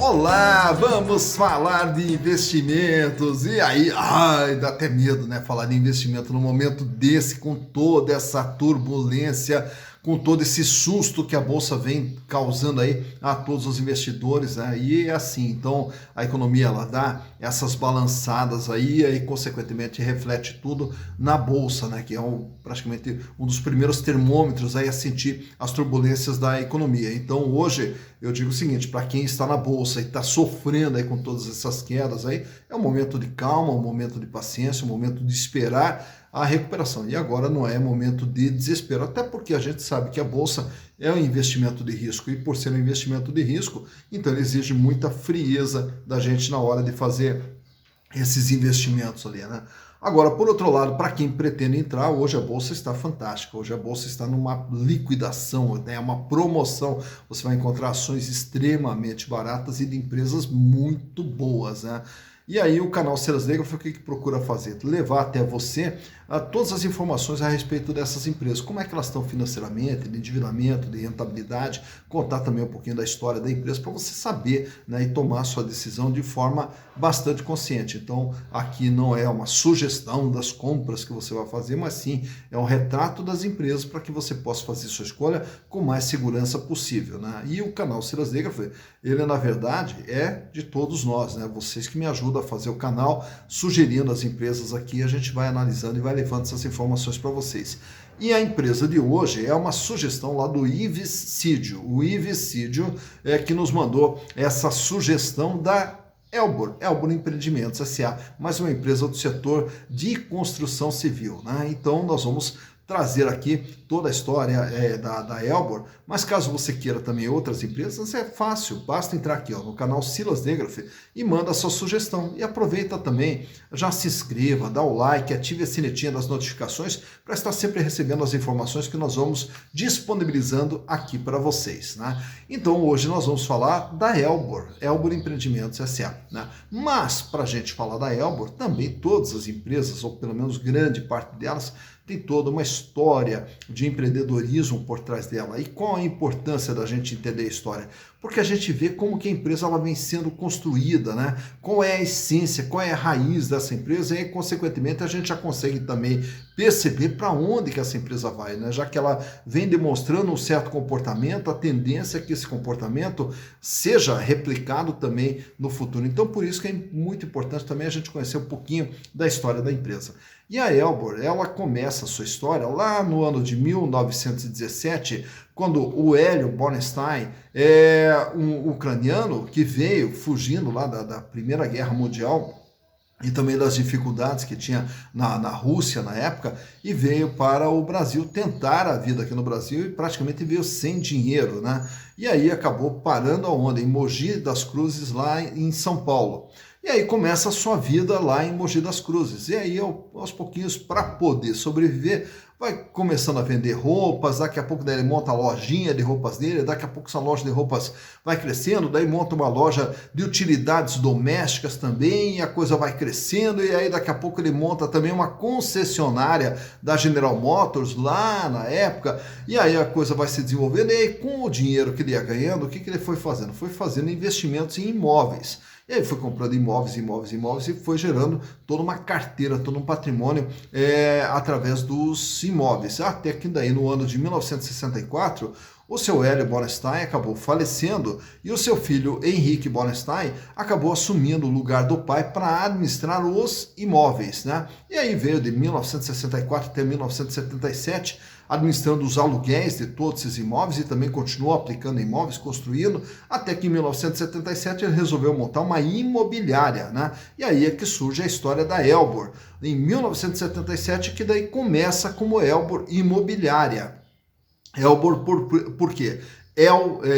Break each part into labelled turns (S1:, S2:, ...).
S1: Olá, vamos falar de investimentos. E aí, dá até medo, né? Falar de investimento num momento desse, com toda essa turbulência, com todo esse susto que a bolsa vem causando aí a todos os investidores, né? E é assim, então a economia ela dá essas balançadas aí, consequentemente reflete tudo na bolsa, né? Que é praticamente um dos primeiros termômetros aí a sentir as turbulências da economia. Então hoje eu digo o seguinte, para quem está na bolsa e está sofrendo aí com todas essas quedas aí, é um momento de calma, um momento de paciência, um momento de esperar a recuperação. E agora não é momento de desespero, até porque a gente sabe que a bolsa é um investimento de risco e por ser um investimento de risco, então ele exige muita frieza da gente na hora de fazer esses investimentos ali, né? Agora, por outro lado, para quem pretende entrar, hoje a bolsa está fantástica, hoje a bolsa está numa liquidação, né, uma promoção, você vai encontrar ações extremamente baratas e de empresas muito boas, né? E aí o canal Ceras Negras foi o que procura fazer? Levar até você todas as informações a respeito dessas empresas, como é que elas estão financeiramente, de endividamento, de rentabilidade, contar também um pouquinho da história da empresa para você saber, né, e tomar a sua decisão de forma bastante consciente. Então aqui não é uma sugestão das compras que você vai fazer, mas sim é um retrato das empresas para que você possa fazer sua escolha com mais segurança possível, né? E o canal Ceras Negras, ele na verdade é de todos nós, né? Vocês que me ajudam a fazer o canal, sugerindo as empresas aqui, a gente vai analisando e vai levando essas informações para vocês. E a empresa de hoje é uma sugestão lá do Ives Cídio. O Ives Cídio é que nos mandou essa sugestão da Elbor Empreendimentos S.A., mais uma empresa do setor de construção civil, né? Então nós vamos trazer aqui toda a história da Elbor, mas caso você queira também outras empresas, é fácil, basta entrar aqui no canal Silas Degraff e manda a sua sugestão. E aproveita também, já se inscreva, dá o like, ative a sinetinha das notificações para estar sempre recebendo as informações que nós vamos disponibilizando aqui para vocês, né? Então hoje nós vamos falar da Elbor Empreendimentos S.A., né? Mas para a gente falar da Elbor, também todas as empresas, ou pelo menos grande parte delas, tem toda uma história de empreendedorismo por trás dela. E qual a importância da gente entender a história? Porque a gente vê como que a empresa ela vem sendo construída, né? Qual é a essência, qual é a raiz dessa empresa e, consequentemente, a gente já consegue também perceber para onde que essa empresa vai, né? Já que ela vem demonstrando um certo comportamento, a tendência é que esse comportamento seja replicado também no futuro. Então, por isso que é muito importante também a gente conhecer um pouquinho da história da empresa. E a Elbor, ela começa a sua história lá no ano de 1917, quando o Hélio Bornstein, um ucraniano que veio fugindo lá da Primeira Guerra Mundial e também das dificuldades que tinha na Rússia na época, e veio para o Brasil tentar a vida aqui no Brasil e praticamente veio sem dinheiro, né? E aí acabou parando aonde? Em Mogi das Cruzes, lá em São Paulo. E aí começa a sua vida lá em Mogi das Cruzes. E aí, aos pouquinhos, para poder sobreviver, vai começando a vender roupas, daqui a pouco daí ele monta a lojinha de roupas dele, daqui a pouco essa loja de roupas vai crescendo, daí monta uma loja de utilidades domésticas também, e a coisa vai crescendo, e aí daqui a pouco ele monta também uma concessionária da General Motors lá na época, e aí a coisa vai se desenvolvendo, e aí com o dinheiro que ele ia ganhando, o que ele foi fazendo? Foi fazendo investimentos em imóveis. E aí foi comprando imóveis e foi gerando toda uma carteira, todo um patrimônio através dos imóveis. Até que daí no ano de 1964, o seu Hélio Bornstein acabou falecendo e o seu filho Henrique Bornstein acabou assumindo o lugar do pai para administrar os imóveis, né? E aí veio de 1964 até 1977, administrando os aluguéis de todos esses imóveis e também continuou aplicando imóveis, construindo, até que em 1977 ele resolveu montar uma imobiliária, né? E aí é que surge a história da Elbor. Em 1977 que daí começa como Elbor Imobiliária. Elbor por quê?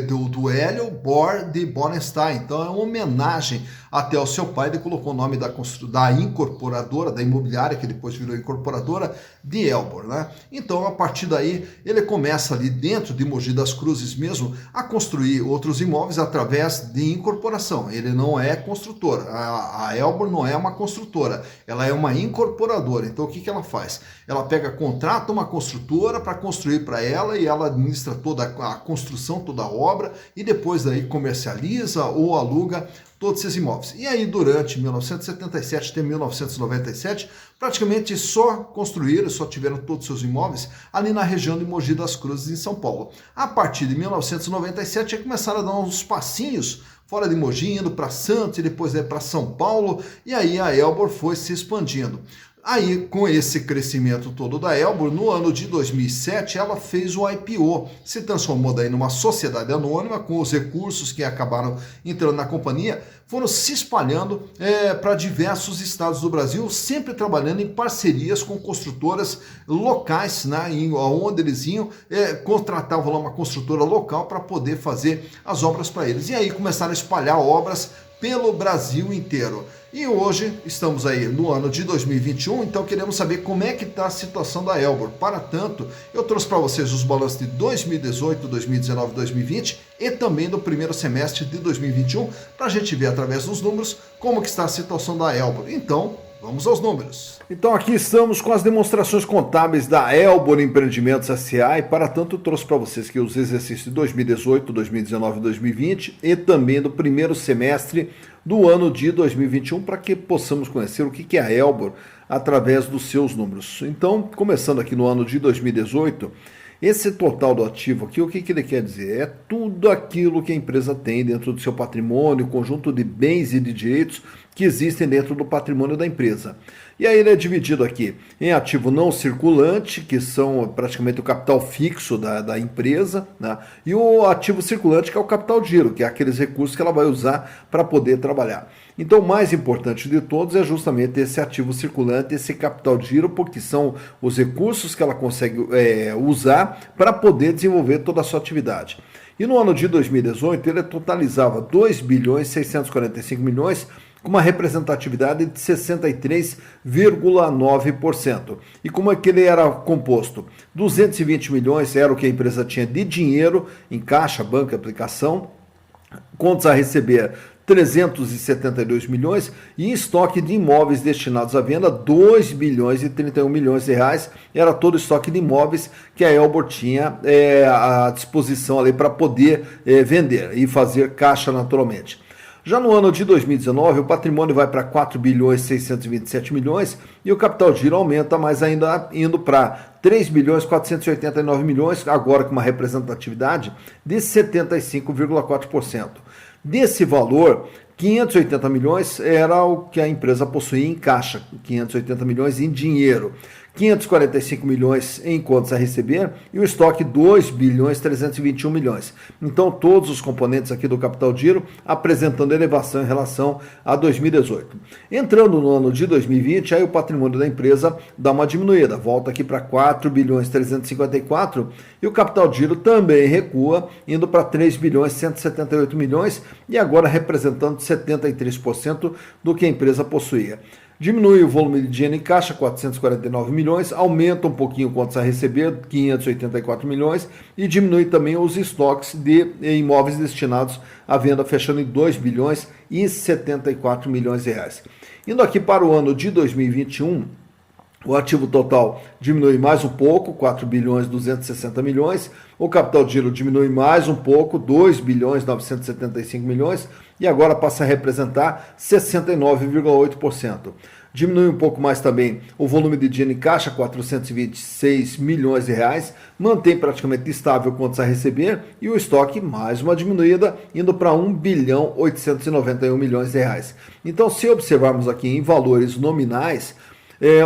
S1: Do Hélio Bor de Bornstein, então é uma homenagem até ao seu pai, ele colocou o nome da incorporadora, da imobiliária, que depois virou incorporadora, de Elbor, né? Então, a partir daí, ele começa ali dentro de Mogi das Cruzes mesmo, a construir outros imóveis através de incorporação. Ele não é construtor, a Elbor não é uma construtora, ela é uma incorporadora. Então, o que ela faz? Ela contrata uma construtora para construir para ela e ela administra toda a construção construção, toda a obra, e depois daí comercializa ou aluga todos esses imóveis. E aí, durante 1977 até 1997, praticamente só construíram, só tiveram todos os seus imóveis ali na região de Mogi das Cruzes, em São Paulo. A partir de 1997, começaram a dar uns passinhos fora de Mogi, indo para Santos e depois para São Paulo, e aí a Elbor foi se expandindo. Aí, com esse crescimento todo da Elbor, no ano de 2007, ela fez o IPO, se transformou daí numa sociedade anônima, com os recursos que acabaram entrando na companhia, foram se espalhando para diversos estados do Brasil, sempre trabalhando em parcerias com construtoras locais, né, onde eles iam, contratavam lá uma construtora local para poder fazer as obras para eles. E aí começaram a espalhar obras pelo Brasil inteiro. E hoje estamos aí no ano de 2021, então queremos saber como é que está a situação da Elbor. Para tanto, eu trouxe para vocês os balanços de 2018, 2019, 2020 e também do primeiro semestre de 2021, para a gente ver através dos números como que está a situação da Elbor. Então, vamos aos números. Então aqui estamos com as demonstrações contábeis da Elbor Empreendimentos S.A. e para tanto trouxe para vocês que os exercícios de 2018, 2019 e 2020 e também do primeiro semestre do ano de 2021 para que possamos conhecer o que é a Elbor através dos seus números. Então, começando aqui no ano de 2018, esse total do ativo aqui, o que ele quer dizer? É tudo aquilo que a empresa tem dentro do seu patrimônio, conjunto de bens e de direitos que existem dentro do patrimônio da empresa. E aí ele é dividido aqui em ativo não circulante, que são praticamente o capital fixo da empresa, né? E o ativo circulante, que é o capital giro, que é aqueles recursos que ela vai usar para poder trabalhar. Então o mais importante de todos é justamente esse ativo circulante, esse capital giro, porque são os recursos que ela consegue usar para poder desenvolver toda a sua atividade. E no ano de 2018 ele totalizava 2 bilhões 645 milhões, com uma representatividade de 63,9%. E como é que ele era composto? 220 milhões era o que a empresa tinha de dinheiro em caixa, banco, aplicação, contas a receber 372 milhões e em estoque de imóveis destinados à venda 2 bilhões e 31 milhões de reais, era todo o estoque de imóveis que a Elbor tinha à disposição ali para poder vender e fazer caixa naturalmente. Já no ano de 2019, o patrimônio vai para 4 bilhões 627 milhões e o capital giro aumenta, mas ainda indo para 3 bilhões 489 milhões, agora com uma representatividade de 75,4%. Desse valor, 580 milhões era o que a empresa possuía em caixa, 580 milhões em dinheiro. 545 milhões em contas a receber e o estoque 2 bilhões 321 milhões. Então todos os componentes aqui do capital giro apresentando elevação em relação a 2018. Entrando no ano de 2020, aí o patrimônio da empresa dá uma diminuída, volta aqui para 4 bilhões 354 e o capital giro também recua, indo para 3 bilhões 178 milhões e agora representando 73% do que a empresa possuía. Diminui o volume de dinheiro em caixa, 449 milhões, aumenta um pouquinho contas a receber, 584 milhões, e diminui também os estoques de imóveis destinados à venda, fechando em 2 bilhões e 74 milhões de reais. Indo aqui para o ano de 2021, o ativo total diminui mais um pouco, 4 bilhões 260 milhões. O capital giro diminui mais um pouco, 2 bilhões 975 milhões. E agora passa a representar 69,8%. Diminui um pouco mais também o volume de dinheiro em caixa, 426 milhões de reais. Mantém praticamente estável contas a receber. E o estoque, mais uma diminuída, indo para 1 bilhão 891 milhões de reais. Então, se observarmos aqui em valores nominais,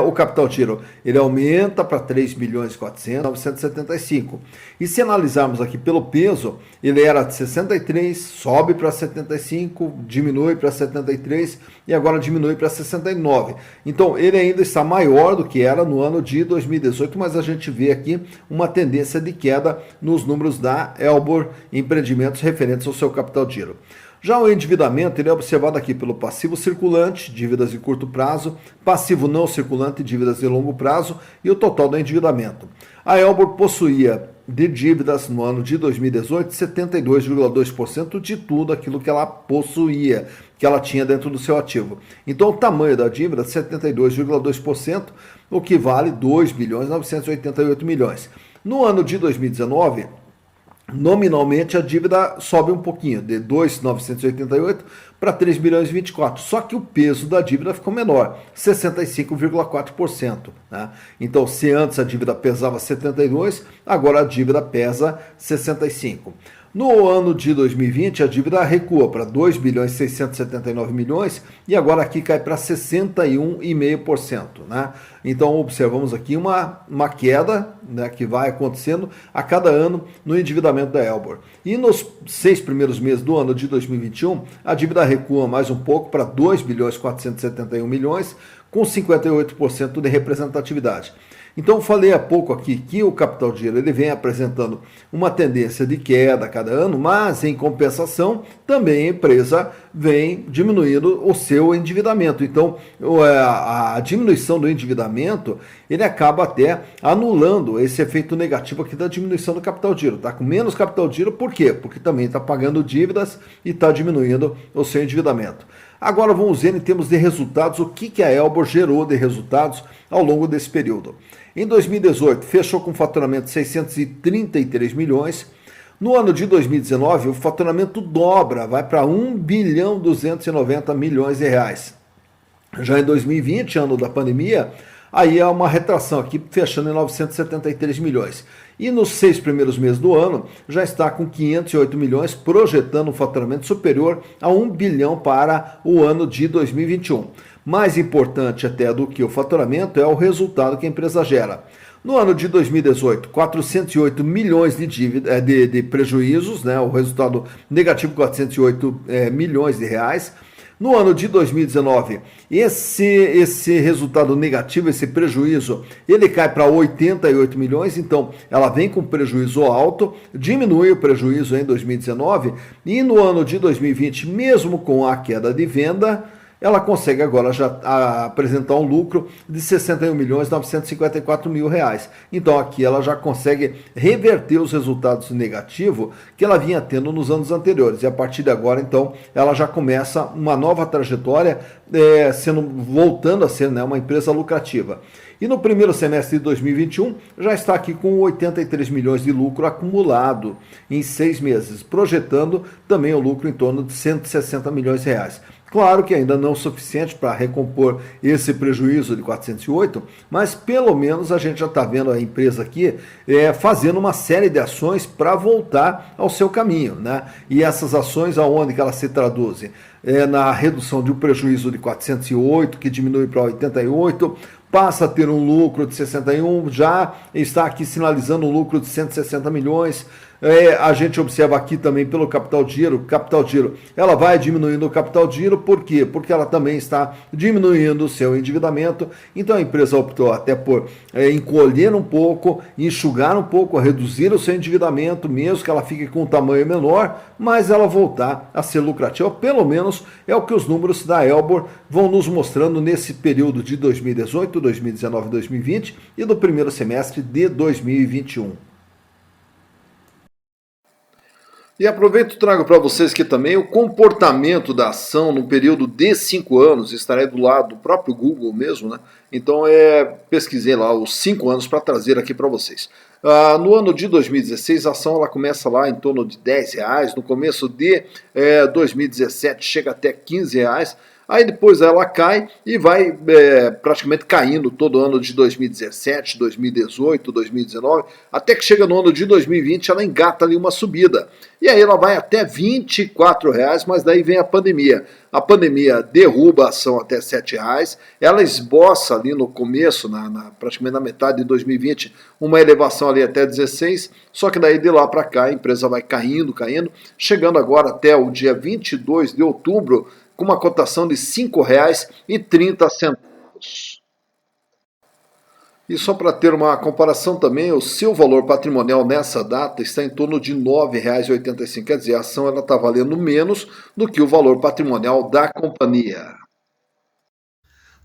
S1: o capital giro ele aumenta para 3 bilhões 975. E se analisarmos aqui pelo peso, ele era de 63, sobe para 75, diminui para 73 e agora diminui para 69. Então ele ainda está maior do que era no ano de 2018, mas a gente vê aqui uma tendência de queda nos números da Elbor Empreendimentos referentes ao seu capital giro. Já o endividamento ele é observado aqui pelo passivo circulante, dívidas de curto prazo, passivo não circulante, dívidas de longo prazo e o total do endividamento. A Elbor possuía de dívidas no ano de 2018 72,2% de tudo aquilo que ela possuía, que ela tinha dentro do seu ativo. Então o tamanho da dívida 72,2%, o que vale 2 bilhões 988 milhões. No ano de 2019,
S2: nominalmente a dívida sobe um pouquinho, de 2.988 para 3 bilhões e 24. Só que o peso da dívida ficou menor, 65,4%. Né? Então, se antes a dívida pesava 72, agora a dívida pesa 65. No ano de 2020, a dívida recua para 2 bilhões e 679 milhões e agora aqui cai para 61,5%. Né? Então, observamos aqui uma queda, né, que vai acontecendo a cada ano no endividamento da Elbor. E nos 6 primeiros meses do ano de 2021, a dívida recua mais um pouco para 2 bilhões e 471 milhões, com 58% de representatividade. Então, falei há pouco aqui que o capital de giro ele vem apresentando uma tendência de queda a cada ano, mas em compensação também a empresa vem diminuindo o seu endividamento. Então, a diminuição do endividamento ele acaba até anulando esse efeito negativo aqui da diminuição do capital de giro. Está com menos capital de giro, por quê? Porque também está pagando dívidas e está diminuindo o seu endividamento. Agora vamos ver em termos de resultados o que a Elbor gerou de resultados ao longo desse período. Em 2018, fechou com faturamento de 633 milhões. No ano de 2019, o faturamento dobra, vai para 1 bilhão 290 milhões de reais. Já em 2020, ano da pandemia, aí há uma retração aqui, fechando em 973 milhões. E nos 6 primeiros meses do ano, já está com 508 milhões, projetando um faturamento superior a 1 bilhão para o ano de 2021. Mais importante até do que o faturamento é o resultado que a empresa gera. No ano de 2018, 408 milhões de prejuízos, né, o resultado negativo 408 milhões de reais. No ano de 2019, esse resultado negativo, esse prejuízo, ele cai para 88 milhões, então ela vem com prejuízo alto, diminui o prejuízo em 2019 e no ano de 2020, mesmo com a queda de venda, ela consegue agora já apresentar um lucro de 61 milhões 954 mil reais. Então aqui ela já consegue reverter os resultados negativos que ela vinha tendo nos anos anteriores. E a partir de agora, então, ela já começa uma nova trajetória, voltando a ser, né, uma empresa lucrativa. E no primeiro semestre de 2021 já está aqui com 83 milhões de lucro acumulado em 6 meses, projetando também o lucro em torno de 160 milhões de reais. Claro que ainda não o suficiente para recompor esse prejuízo de 408, mas pelo menos a gente já está vendo a empresa aqui fazendo uma série de ações para voltar ao seu caminho, né? E essas ações, aonde que elas se traduzem? Na redução de um prejuízo de 408, que diminui para 88, passa a ter um lucro de 61, já está aqui sinalizando um lucro de 160 milhões. A gente observa aqui também pelo capital de giro, ela vai diminuindo o capital de giro, por quê? Porque ela também está diminuindo o seu endividamento, então a empresa optou até por encolher um pouco, enxugar um pouco, reduzir o seu endividamento, mesmo que ela fique com um tamanho menor, mas ela voltar a ser lucrativa, pelo menos é o que os números da Elbor vão nos mostrando nesse período de 2018, 2019, 2020 e do primeiro semestre de 2021. E aproveito e trago para vocês aqui também o comportamento da ação no período de 5 anos, estarei do lado do próprio Google mesmo, né? Então pesquisei lá os 5 anos para trazer aqui para vocês. No ano de 2016 a ação ela começa lá em torno de R$10, no começo de 2017 chega até R$15, aí depois ela cai e vai praticamente caindo todo ano de 2017, 2018, 2019, até que chega no ano de 2020 ela engata ali uma subida. E aí ela vai até R$24, mas daí vem a pandemia. A pandemia derruba a ação até R$7, ela esboça ali no começo, praticamente na metade de 2020, uma elevação ali até 16, só que daí de lá para cá a empresa vai caindo, chegando agora até o dia 22 de outubro, com uma cotação de R$5,30. E só para ter uma comparação também, o seu valor patrimonial nessa data está em torno de R$ 9,85. Quer dizer, a ação está valendo menos do que o valor patrimonial da companhia.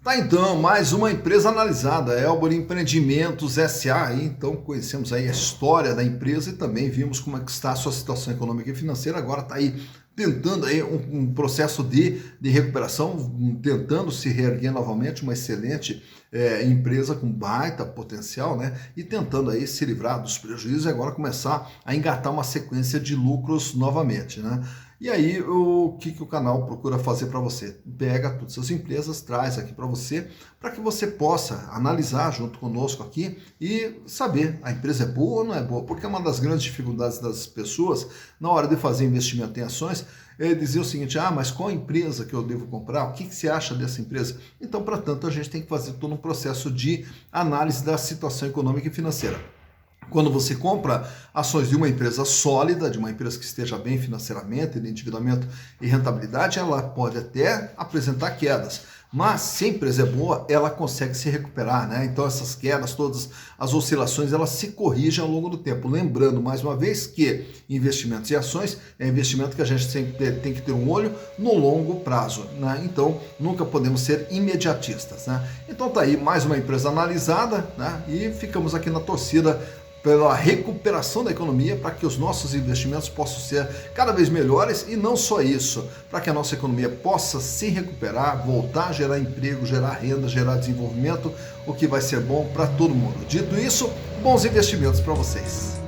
S1: Tá, então, mais uma empresa analisada, Elbor Empreendimentos S.A. Então conhecemos aí a história da empresa e também vimos como é que está a sua situação econômica e financeira. Agora está aí tentando aí um processo de recuperação, tentando se reerguer novamente, uma excelente empresa com baita potencial, né? E tentando aí se livrar dos prejuízos e agora começar a engatar uma sequência de lucros novamente, né? E aí, o que o canal procura fazer para você? Pega todas as empresas, traz aqui para que você possa analisar junto conosco aqui e saber a empresa é boa ou não é boa, porque uma das grandes dificuldades das pessoas na hora de fazer investimento em ações é dizer o seguinte: mas qual empresa que eu devo comprar? O que você acha dessa empresa? Então, para tanto, a gente tem que fazer todo um processo de análise da situação econômica e financeira. Quando você compra ações de uma empresa sólida, de uma empresa que esteja bem financeiramente, de endividamento e rentabilidade, ela pode até apresentar quedas. Mas se a empresa é boa, ela consegue se recuperar, né? Então essas quedas, todas as oscilações, elas se corrigem ao longo do tempo. Lembrando, mais uma vez, que investimentos e ações é investimento que a gente sempre tem que ter um olho no longo prazo, né? Então nunca podemos ser imediatistas, né? Então tá aí mais uma empresa analisada, né? E ficamos aqui na torcida pela recuperação da economia, para que os nossos investimentos possam ser cada vez melhores e não só isso, para que a nossa economia possa se recuperar, voltar a gerar emprego, gerar renda, gerar desenvolvimento, o que vai ser bom para todo mundo. Dito isso, bons investimentos para vocês.